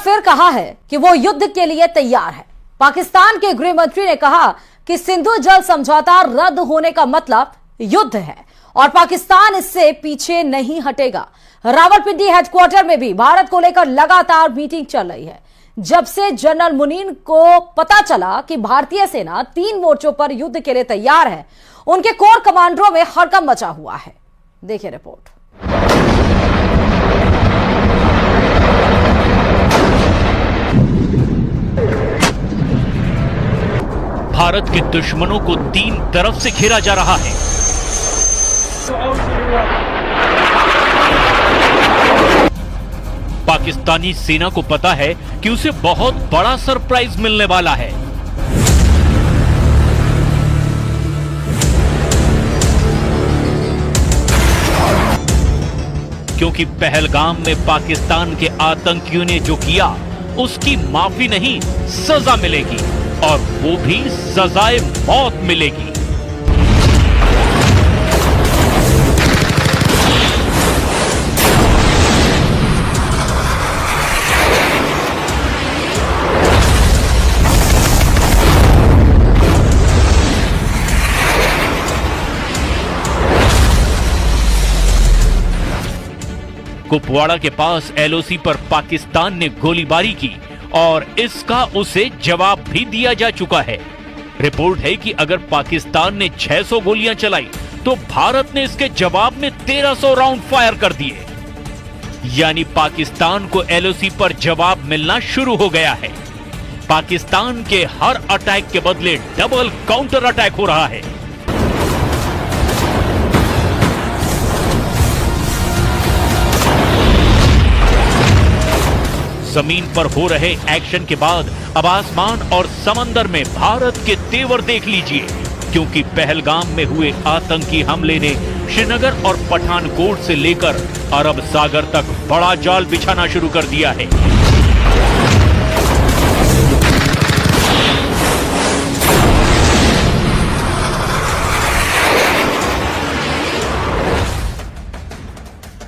फिर कहा है कि वो युद्ध के लिए तैयार है। पाकिस्तान के गृह मंत्री ने कहा कि सिंधु जल समझौता रद्द होने का मतलब युद्ध है और पाकिस्तान इससे पीछे नहीं हटेगा। रावलपिंडी हेडक्वार्टर में भी भारत को लेकर लगातार मीटिंग चल रही है। जब से जनरल मुनीर को पता चला कि भारतीय सेना 3 मोर्चों पर युद्ध के लिए तैयार है, उनके कोर कमांडरों में हड़कंप मचा हुआ है। देखिए रिपोर्ट। भारत के दुश्मनों को 3 तरफ से घेरा जा रहा है। पाकिस्तानी सेना को पता है कि उसे बहुत बड़ा सरप्राइज मिलने वाला है। क्योंकि पहलगाम में पाकिस्तान के आतंकियों ने जो किया उसकी माफी नहीं, सजा मिलेगी और वो भी सजाए मौत मिलेगी। कुपवाड़ा के पास एलओसी पर पाकिस्तान ने गोलीबारी की और इसका उसे जवाब भी दिया जा चुका है। रिपोर्ट है कि अगर पाकिस्तान ने 600 गोलियां चलाई तो भारत ने इसके जवाब में 1300 राउंड फायर कर दिए। यानी पाकिस्तान को एलओसी पर जवाब मिलना शुरू हो गया है। पाकिस्तान के हर अटैक के बदले डबल काउंटर अटैक हो रहा है। जमीन पर हो रहे एक्शन के बाद अब आसमान और समंदर में भारत के तेवर देख लीजिए, क्योंकि पहलगाम में हुए आतंकी हमले ने श्रीनगर और पठानकोट से लेकर अरब सागर तक बड़ा जाल बिछाना शुरू कर दिया है।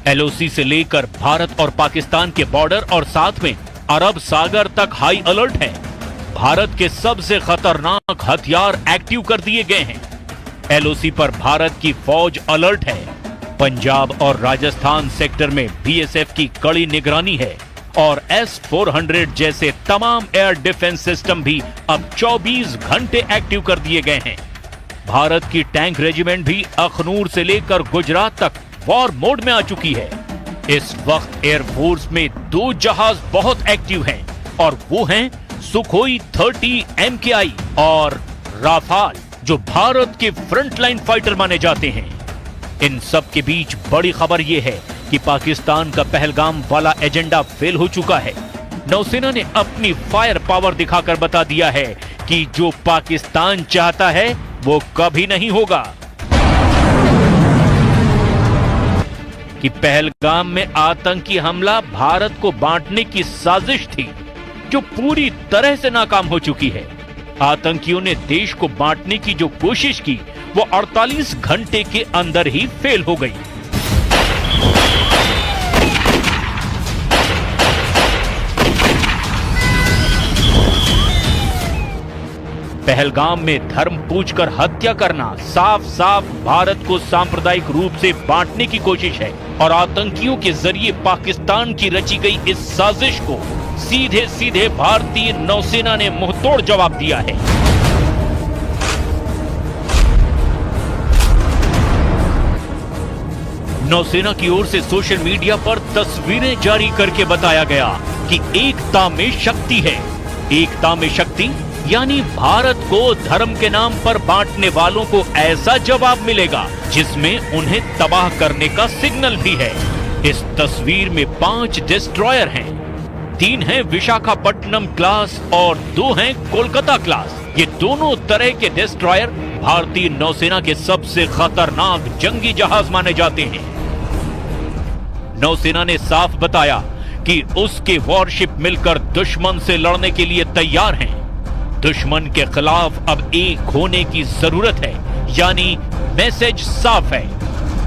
एलओसी से लेकर भारत और पाकिस्तान के बॉर्डर और साथ में अरब सागर तक हाई अलर्ट है। भारत के सबसे खतरनाक हथियार एक्टिव कर दिए गए हैं। एलओसी पर भारत की फौज अलर्ट है। पंजाब और राजस्थान सेक्टर में बीएसएफ की कड़ी निगरानी है और S-400 जैसे तमाम एयर डिफेंस सिस्टम भी अब 24 घंटे एक्टिव कर दिए गए हैं। भारत की टैंक रेजिमेंट भी अखनूर से लेकर गुजरात तक वॉर मोड में आ चुकी है। इस वक्त एयरफोर्स में 2 जहाज बहुत एक्टिव हैं और वो हैं सुखोई 30 MKI और राफाल, जो भारत के फ्रंटलाइन फाइटर माने जाते हैं। इन सब के बीच बड़ी खबर यह है कि पाकिस्तान का पहलगाम वाला एजेंडा फेल हो चुका है। नौसेना ने अपनी फायर पावर दिखाकर बता दिया है कि जो पाकिस्तान चाहता है वो कभी नहीं होगा। कि पहलगाम में आतंकी हमला भारत को बांटने की साजिश थी, जो पूरी तरह से नाकाम हो चुकी है। आतंकियों ने देश को बांटने की जो कोशिश की वो 48 घंटे के अंदर ही फेल हो गई। पहलगाम में धर्म पूछकर हत्या करना साफ साफ भारत को सांप्रदायिक रूप से बांटने की कोशिश है और आतंकियों के जरिए पाकिस्तान की रची गई इस साजिश को सीधे सीधे भारतीय नौसेना ने मुंहतोड़ जवाब दिया है। नौसेना की ओर से सोशल मीडिया पर तस्वीरें जारी करके बताया गया कि एकता में शक्ति है। एकता में शक्ति यानी भारत को धर्म के नाम पर बांटने वालों को ऐसा जवाब मिलेगा जिसमें उन्हें तबाह करने का सिग्नल भी है। इस तस्वीर में 5 डिस्ट्रॉयर हैं, 3 हैं विशाखापट्टनम क्लास और 2 हैं कोलकाता क्लास। ये दोनों तरह के डिस्ट्रॉयर भारतीय नौसेना के सबसे खतरनाक जंगी जहाज माने जाते हैं। नौसेना ने साफ बताया कि उसके वॉरशिप मिलकर दुश्मन से लड़ने के लिए तैयार हैं। दुश्मन के खिलाफ अब एक होने की जरूरत है, यानी मैसेज साफ है,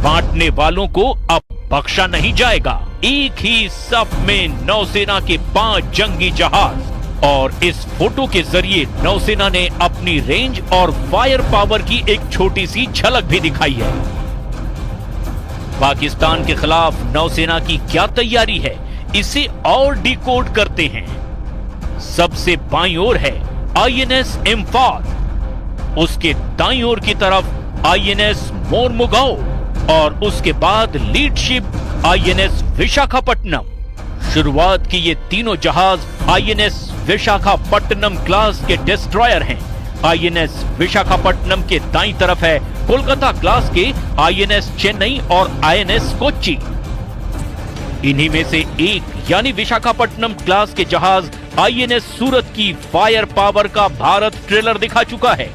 बांटने वालों को अब बख्शा नहीं जाएगा। एक ही सफ में नौसेना के 5 जंगी जहाज। और इस फोटो के जरिए नौसेना ने अपनी रेंज और फायर पावर की एक छोटी सी झलक भी दिखाई है। पाकिस्तान के खिलाफ नौसेना की क्या तैयारी है, इसे और डिकोड करते हैं। सबसे बाईं ओर है आईएनएस इम्फाल, उसके दाईं ओर की तरफ आईएनएस मोरमुगाओ और उसके बाद लीड शिप आईएनएस विशाखापट्टनम। शुरुआत की ये तीनों जहाज आईएनएस विशाखापट्टनम क्लास के डिस्ट्रॉयर हैं। आईएनएस विशाखापट्टनम के दाईं तरफ है कोलकाता क्लास के आईएनएस चेन्नई और आईएनएस कोच्चि। इन्हीं में से एक यानी विशाखापट्टनम क्लास के जहाज आईएनएस सूरत की फायर पावर का भारत ट्रेलर दिखा चुका है।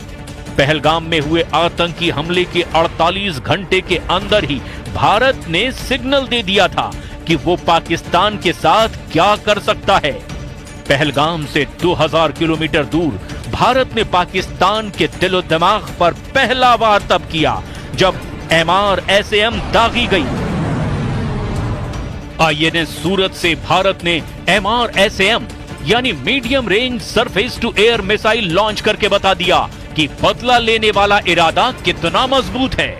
पहलगाम में हुए आतंकी हमले के 48 घंटे के अंदर ही भारत ने सिग्नल दे दिया था कि वो पाकिस्तान के साथ क्या कर सकता है। पहलगाम से 2000 किलोमीटर दूर भारत ने पाकिस्तान के दिलो दिमाग पर पहला वार तब किया जब MRSAM दागी गई। आईएनएस सूरत से भारत ने MRSAM यानी medium range surface to air missile launch करके बता दिया कि बदला लेने वाला इरादा कितना मजबूत है।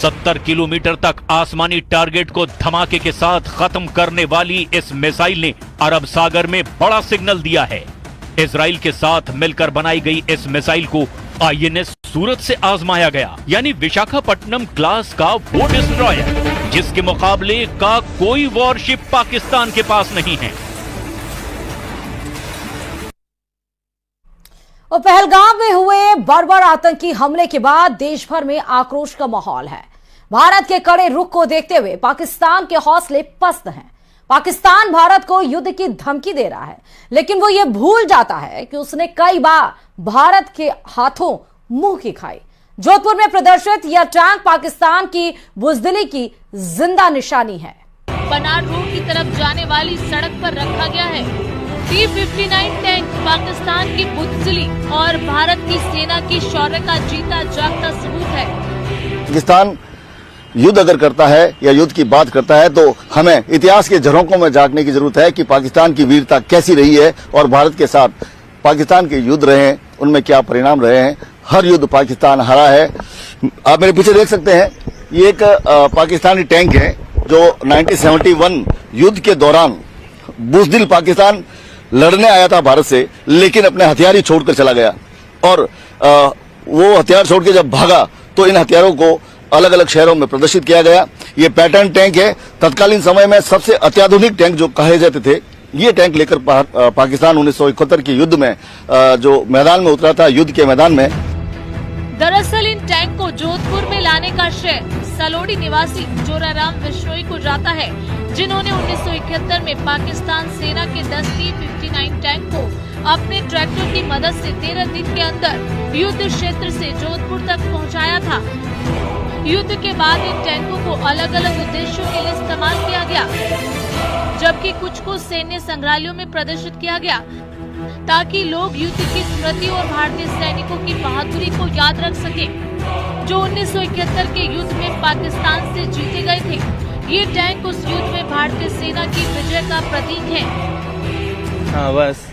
70 किलोमीटर तक आसमानी टारगेट को धमाके के साथ खत्म करने वाली इस मिसाइल ने अरब सागर में बड़ा सिग्नल दिया है। इजराइल के साथ मिलकर बनाई गई इस मिसाइल को आईएनएस सूरत से आजमाया गया, यानी विशाखापट्टनम क्लास का वो डिस्ट्रॉयर जिसके मुकाबले का कोई वॉरशिप पाकिस्तान के पास नहीं है। और पहलगाम में हुए बर्बर आतंकी हमले के बाद देश भर में आक्रोश का माहौल है। भारत के कड़े रुख को देखते हुए पाकिस्तान के हौसले पस्त हैं। पाकिस्तान भारत को युद्ध की धमकी दे रहा है, लेकिन वो ये भूल जाता है कि उसने कई बार भारत के हाथों मुंह की खाई। जोधपुर में प्रदर्शित यह टैंक पाकिस्तान की बुजदिली की जिंदा निशानी है। बनार रोड की तरफ जाने वाली सड़क पर रखा गया है T-59 टैंक पाकिस्तान की बुजदिली और भारत की सेना की शौर्य का जीता जागता सबूत है। पाकिस्तान युद्ध अगर करता है या युद्ध की बात करता है तो हमें इतिहास के झरोकों में झांकने की जरूरत है कि पाकिस्तान की वीरता कैसी रही है और भारत के साथ पाकिस्तान के युद्ध रहे हैं, उनमें क्या परिणाम रहे हैं। हर युद्ध पाकिस्तान हारा है। आप मेरे पीछे देख सकते हैं, ये एक पाकिस्तानी टैंक है जो 1971 युद्ध के दौरान बुजदिल पाकिस्तान लड़ने आया था भारत से, लेकिन अपने हथियार ही छोड़कर चला गया। और वो हथियार छोड़ के जब भागा तो इन हथियारों को अलग अलग शहरों में प्रदर्शित किया गया। ये पैटर्न टैंक है। तत्कालीन समय में सबसे अत्याधुनिक टैंक जो कहे जाते थे, ये टैंक लेकर पाकिस्तान 1971 के युद्ध में जो मैदान में उतरा था, युद्ध के मैदान में। दरअसल इन टैंक को जोधपुर में लाने का श्रेय सलोड़ी निवासी जोराराम बिश्नोई को जाता है, जिन्होंने 1971 में पाकिस्तान सेना के 10 T-59 टैंक को अपने ट्रैक्टर की मदद से 13 दिन के अंदर युद्ध क्षेत्र से जोधपुर तक पहुंचाया था। युद्ध के बाद इन टैंकों को अलग अलग उद्देश्यों के लिए इस्तेमाल किया गया, जबकि कुछ को सैन्य संग्रहालयों में प्रदर्शित किया गया ताकि लोग युद्ध की स्मृति और भारतीय सैनिकों की बहादुरी को याद रख सके, जो 1971 के युद्ध में पाकिस्तान से जीते गए थे। ये टैंक उस युद्ध में भारतीय सेना की विजय का प्रतीक है। हाँ, बस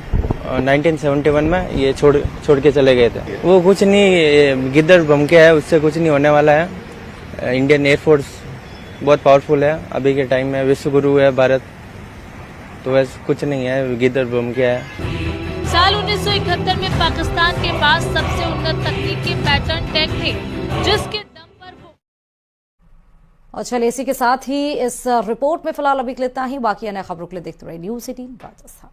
1971 में ये छोड़ के चले गए थे। वो कुछ नहीं, गिद्दड़ बम के है, उससे कुछ नहीं होने वाला है। इंडियन एयरफोर्स बहुत पावरफुल है अभी के टाइम में, विश्व गुरु है भारत, तो वैसे कुछ नहीं है, गिद्दड़ बम के है। साल 1971 में पाकिस्तान के पास सबसे उन्नत तकनीक के पैटर्न टैंक थे, जिसके दम पर वो। और चलिए इसी के साथ ही इस रिपोर्ट में फिलहाल अभी इतना ही। बाकी अन्य खबरों के लिए देखते रहिए News 18 राजस्थान।